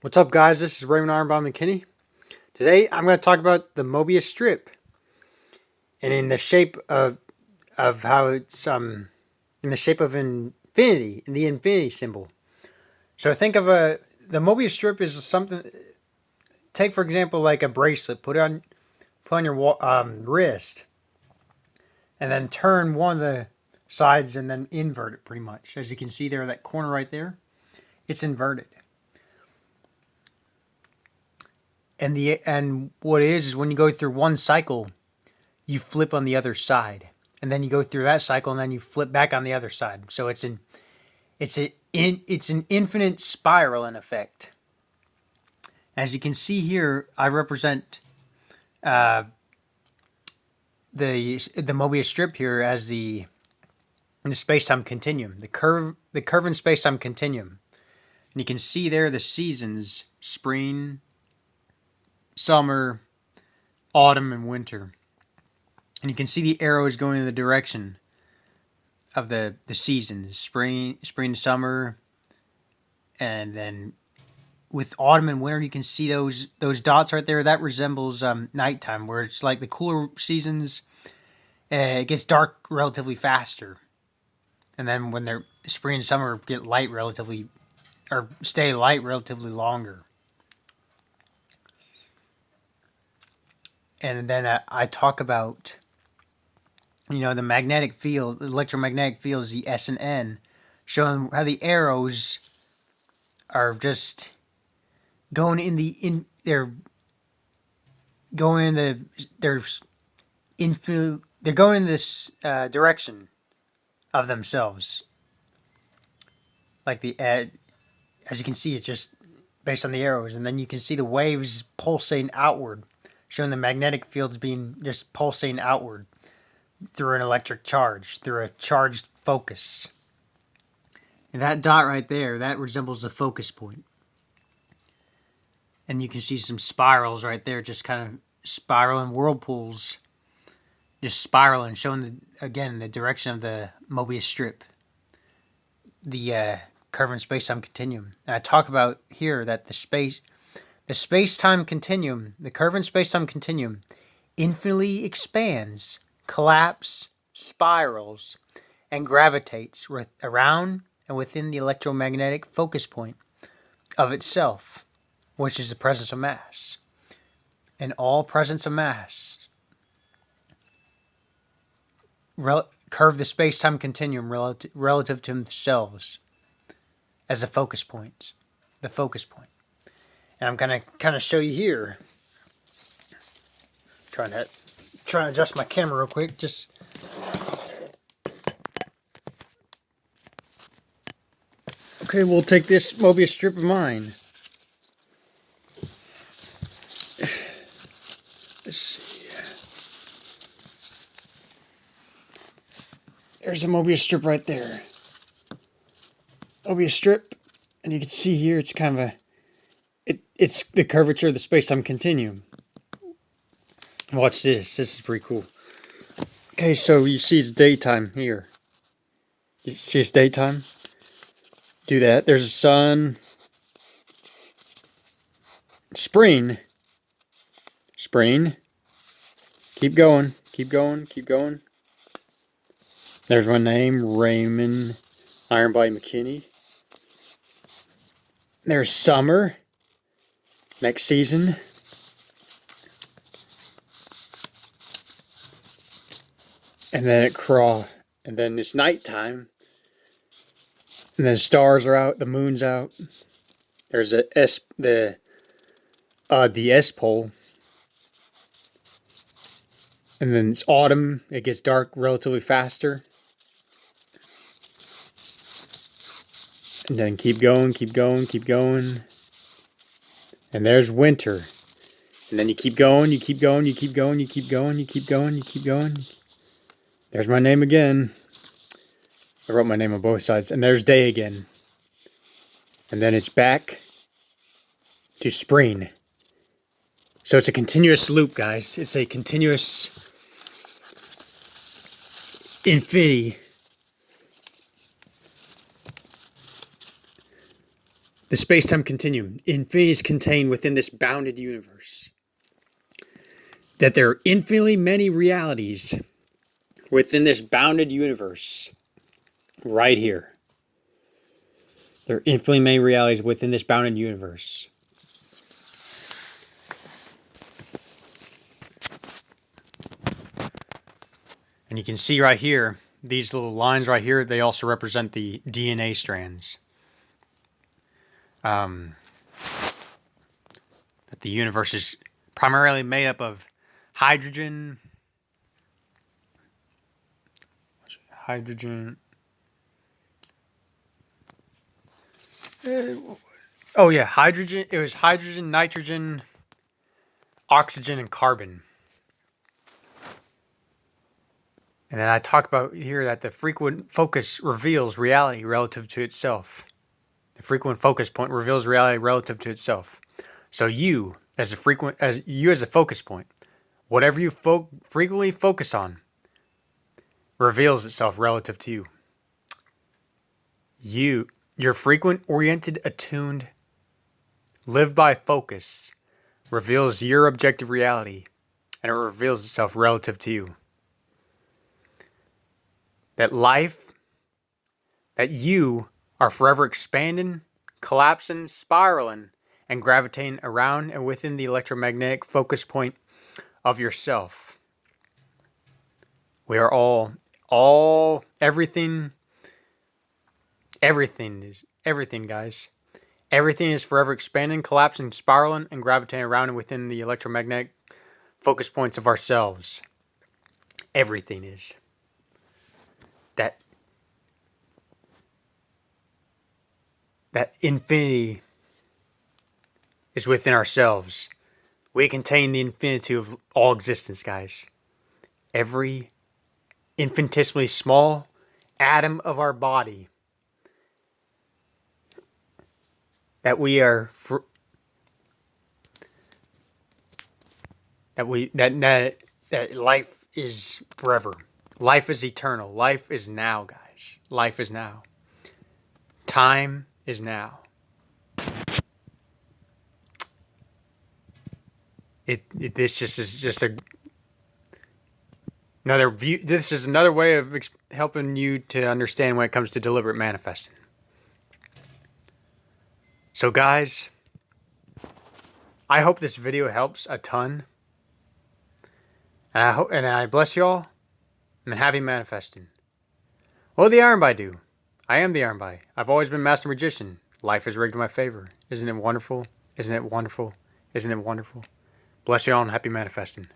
What's up, guys? This is Raymond Ironbomb McKinney. Today, I'm going to talk about the Mobius strip, and in the shape of how it's in the shape of infinity, in the infinity symbol. So think of the Mobius strip is something. Take for example, like a bracelet. Put on your wrist, and then turn one of the sides, and then invert it. Pretty much, as you can see there, that corner right there, it's inverted. And what it is when you go through one cycle, you flip on the other side, and then you go through that cycle, and then you flip back on the other side. So it's an infinite spiral in effect. As you can see here, I represent the Mobius strip here as the space-time continuum, the curve in space-time continuum, and you can see there the seasons: spring, summer, autumn, and winter. And you can see the arrows going in the direction of the seasons: spring, summer, and then with autumn and winter, you can see those dots right there. That resembles nighttime, where it's like the cooler seasons, it gets dark relatively faster, and then when they're spring and summer get light relatively, or stay light relatively longer. And then I talk about, the magnetic field, the electromagnetic field is the S and N, showing how the arrows are just going in the they're going in the they're going in this direction of themselves. Like as you can see, it's just based on the arrows, and then you can see the waves pulsating outward, showing the magnetic fields being just pulsating outward through an electric charge, through a charged focus. And that dot right there, that resembles the focus point. And you can see some spirals right there, just kind of spiraling whirlpools, just spiraling, showing again the direction of the Mobius strip, the curve in space-time continuum. And I talk about here that the space-time continuum, the curve in space-time continuum, infinitely expands, collapses, spirals, and gravitates around and within the electromagnetic focus point of itself, which is the presence of mass. And all presence of mass curve the space-time continuum relative to themselves as the focus point. And I'm going to kind of show you here. Trying to adjust my camera real quick. Okay, we'll take this Mobius strip of mine. Let's see. There's a Mobius strip right there. Mobius strip, and you can see here it's kind of it's the curvature of the space-time continuum. Watch this. This is pretty cool. Okay, so you see it's daytime here. You see it's daytime? Do that. There's a sun. Spring. Keep going. There's my name, Raymond Ironbody McKinney. There's summer. Next season. And then and then it's nighttime. And then the stars are out, the moon's out. There's the S pole. And then it's autumn. It gets dark relatively faster. And then keep going. And there's winter. And then you keep going. There's my name again. I wrote my name on both sides. And there's day again. And then it's back to spring. So it's a continuous loop, guys. It's a continuous infinity. The space-time continuum. Infinity is contained within this bounded universe. That there are infinitely many realities within this bounded universe. Right here. There are infinitely many realities within this bounded universe. And you can see right here, these little lines right here, they also represent the DNA strands. That the universe is primarily made up of hydrogen. Hydrogen. Oh yeah, hydrogen. It was hydrogen, nitrogen, oxygen, and carbon. And then I talk about here that the frequent focus reveals reality relative to itself. The frequent focus point reveals reality relative to itself. So you, as a focus point, whatever you frequently focus on, reveals itself relative to you. Your frequent, oriented, attuned, lived by focus reveals your objective reality, and it reveals itself relative to you. That life, that you are forever expanding, collapsing, spiraling, and gravitating around and within the electromagnetic focus point of yourself. We are everything guys. Everything is forever expanding, collapsing, spiraling, and gravitating around and within the electromagnetic focus points of ourselves. Everything is. That infinity is within ourselves. We contain the infinity of all existence, guys. Every infinitesimally small atom of our body that we are that life is forever. Life is eternal. Life is now, guys. Life is now. Time is now. This is just another view. This is another way of helping you to understand when it comes to deliberate manifesting. So, guys, I hope this video helps a ton, and I bless you all, and happy manifesting. What will the Iron Body do? I am the Iron Body. I've always been Master Magician. Life is rigged in my favor. Isn't it wonderful? Isn't it wonderful? Isn't it wonderful? Bless you all and happy manifesting.